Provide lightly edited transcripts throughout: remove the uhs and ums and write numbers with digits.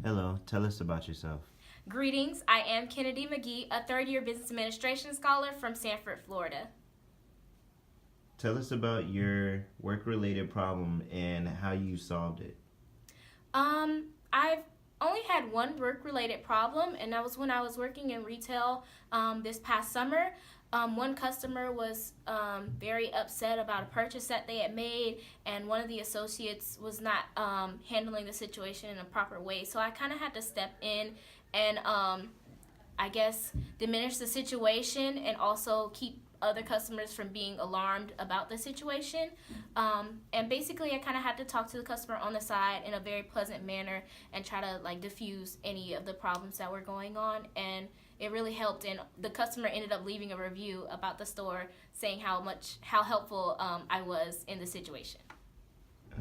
Hello, tell us about yourself. Greetings, I am Kennedy McGee, a third year business administration scholar from Sanford, Florida. Tell us about your work related problem and how you solved it. I've only had one work related problem, and that was when I was working in retail this past summer. One customer was very upset about a purchase that they had made, and one of the associates was not handling the situation in a proper way. So I kind of had to step in and I guess diminish the situation and also keep other customers from being alarmed about the situation. And basically, I kind of had to talk to the customer on the side in a very pleasant manner and try to diffuse any of the problems that were going on. And it really helped. And the customer ended up leaving a review about the store, saying how helpful I was in the situation.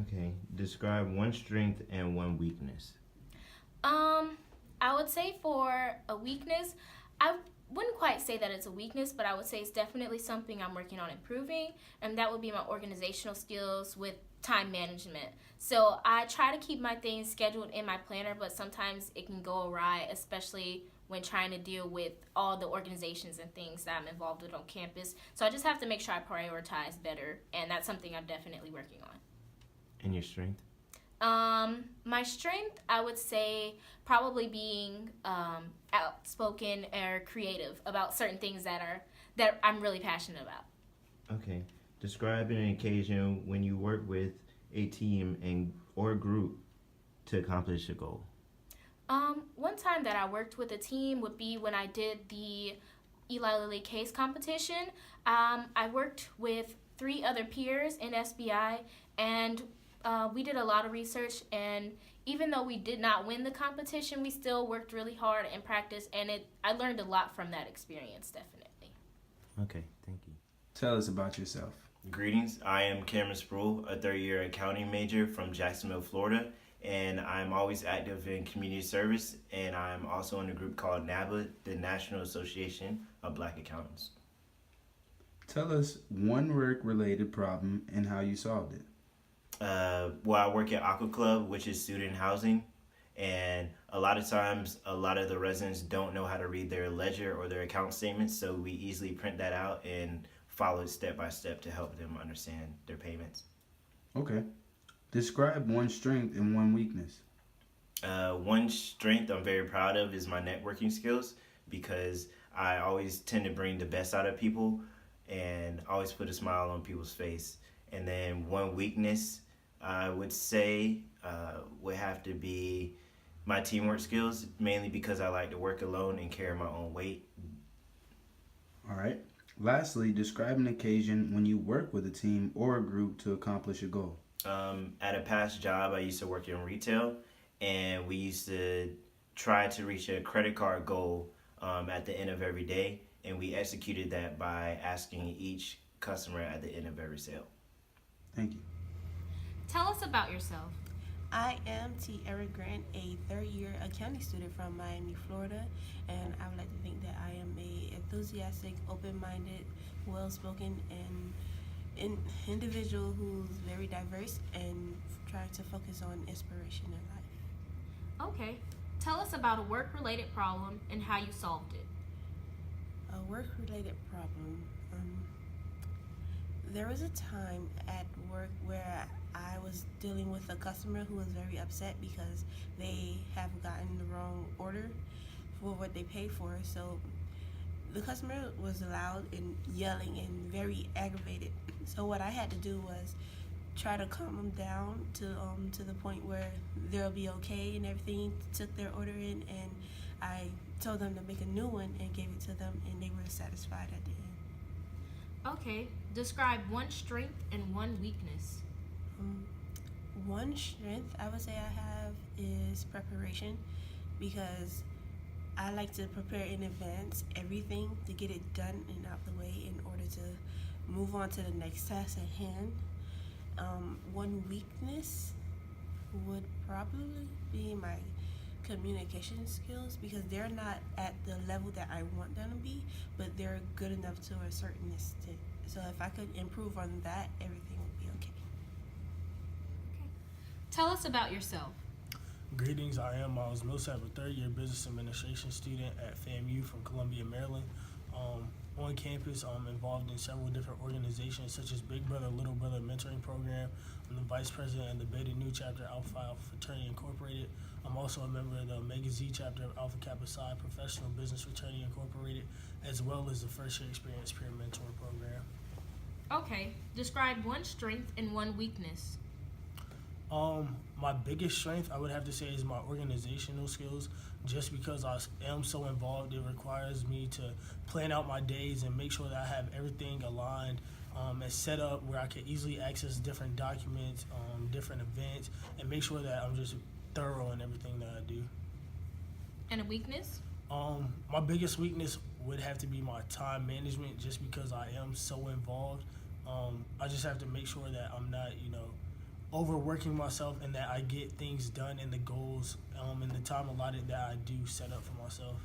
Okay, describe one strength and one weakness. I would say for a weakness, I wouldn't quite say that it's a weakness, but I would say it's definitely something I'm working on improving, and that would be my organizational skills with time management. So I try to keep my things scheduled in my planner, but sometimes it can go awry, especially when trying to deal with all the organizations and things that I'm involved with on campus. So I just have to make sure I prioritize better, and that's something I'm definitely working on. And your strength? My strength, I would say, probably being outspoken or creative about certain things that I'm really passionate about. Okay, describe an occasion when you work with a team and or group to accomplish a goal. One time that I worked with a team would be when I did the Eli Lilly case competition. I worked with 3 other peers in SBI, and we did a lot of research, and even though we did not win the competition, we still worked really hard and practiced, and I learned a lot from that experience, definitely. Okay, thank you. Tell us about yourself. Greetings, I am Cameron Sproul, a third year accounting major from Jacksonville, Florida, and I'm always active in community service, and I'm also in a group called NABA, the National Association of Black Accountants. Tell us one work-related problem and how you solved it. I work at Aqua Club, which is student housing, and a lot of times, a lot of the residents don't know how to read their ledger or their account statements, so we easily print that out and follow it step by step to help them understand their payments. Okay. Describe one strength and one weakness. One strength I'm very proud of is my networking skills because I always tend to bring the best out of people and always put a smile on people's face. And then one weakness I would say would have to be my teamwork skills, mainly because I like to work alone and carry my own weight. All right. Lastly, describe an occasion when you work with a team or a group to accomplish a goal. At a past job, I used to work in retail, and we used to try to reach a credit card goal at the end of every day, and we executed that by asking each customer at the end of every sale. Thank you. Tell us about yourself. I am T. Eric Grant, a third-year accounting student from Miami, Florida, and I would like to think that I am a enthusiastic, open-minded, well-spoken, and an individual who's very diverse and trying to focus on inspiration in life. Okay. Tell us about a work-related problem and how you solved it. A work-related problem. There was a time at work where I was dealing with a customer who was very upset because they have gotten the wrong order for what they paid for. So the customer was loud and yelling and very aggravated. So what I had to do was try to calm them down to the point where they'll be okay and everything. Took their order in, and I told them to make a new one and gave it to them, and they were satisfied at the end. Okay. Describe one strength and one weakness. One strength I would say I have is preparation, because I like to prepare in advance everything to get it done and out the way in order to move on to the next task at hand. One weakness would probably be my communication skills, because they're not at the level that I want them to be, but they're good enough to a certain extent. So if I could improve on that, everything would be okay. Tell us about yourself. Greetings, I am Miles Millsap, a third-year business administration student at FAMU from Columbia, Maryland. On campus, I'm involved in several different organizations such as Big Brother, Little Brother Mentoring Program. I'm the vice president of the Beta Nu chapter of Alpha Phi Alpha Fraternity Incorporated. I'm also a member of the Omega Z chapter of Alpha Kappa Psi Professional Business Fraternity Incorporated, as well as the First Year Experience Peer Mentor Program. Okay, describe one strength and one weakness. My biggest strength, I would have to say, is my organizational skills. Just because I am so involved, it requires me to plan out my days and make sure that I have everything aligned and set up where I can easily access different documents, different events, and make sure that I'm just thorough in everything that I do. And a weakness? My biggest weakness would have to be my time management, just because I am so involved. I just have to make sure that I'm not, overworking myself and that I get things done and the goals and the time allotted that I do set up for myself.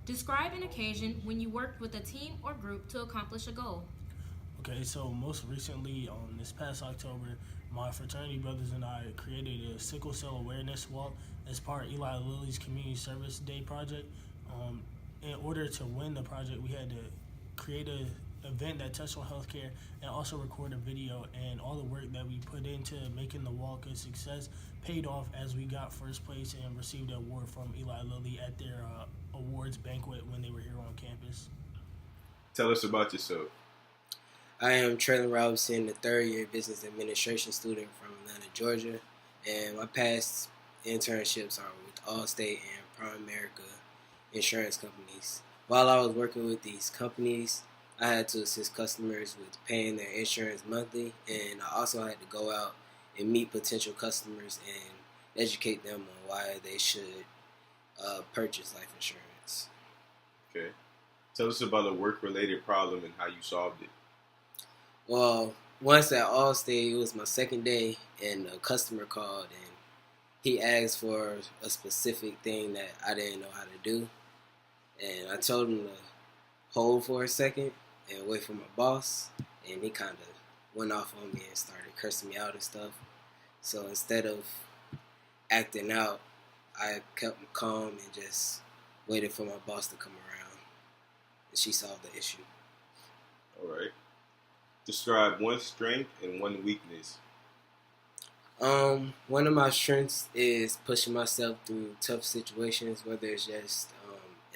Describe an occasion when you worked with a team or group to accomplish a goal. Okay, so most recently, this past October, my fraternity brothers and I created a sickle cell awareness walk as part of Eli Lilly's Community Service Day project. In order to win the project, we had to create an event that touched on healthcare and also record a video, and all the work that we put into making the walk a success paid off as we got first place and received an award from Eli Lilly at their awards banquet when they were here on campus. Tell us about yourself. I am Traylon Robinson, a third-year business administration student from Atlanta, Georgia, and my past internships are with Allstate and Primerica insurance companies. While I was working with these companies, I had to assist customers with paying their insurance monthly, and I also had to go out and meet potential customers and educate them on why they should purchase life insurance. Okay. Tell us about a work-related problem and how you solved it. Well, once at Allstate, it was my second day, and a customer called, and he asked for a specific thing that I didn't know how to do. And I told him to hold for a second and wait for my boss, and he kind of went off on me and started cursing me out and stuff. So instead of acting out, I kept calm and just waited for my boss to come around, and she solved the issue. All right. Describe one strength and one weakness. One of my strengths is pushing myself through tough situations, whether it's just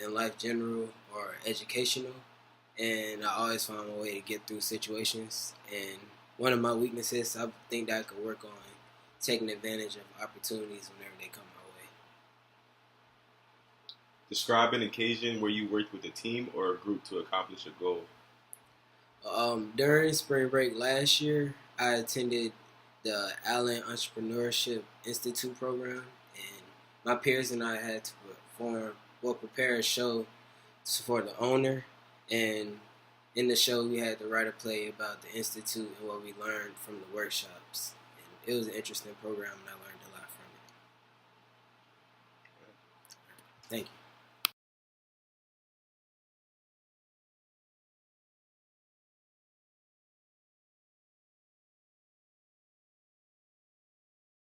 in life general or educational, and I always find a way to get through situations. And one of my weaknesses, I think that I could work on taking advantage of opportunities whenever they come my way. Describe an occasion where you worked with a team or a group to accomplish a goal. During spring break last year, I attended the Allen Entrepreneurship Institute program, and my peers and I had to prepare a show for the owner, and in the show we had to write a play about the institute and what we learned from the workshops. And it was an interesting program, and I learned a lot from it. Thank you.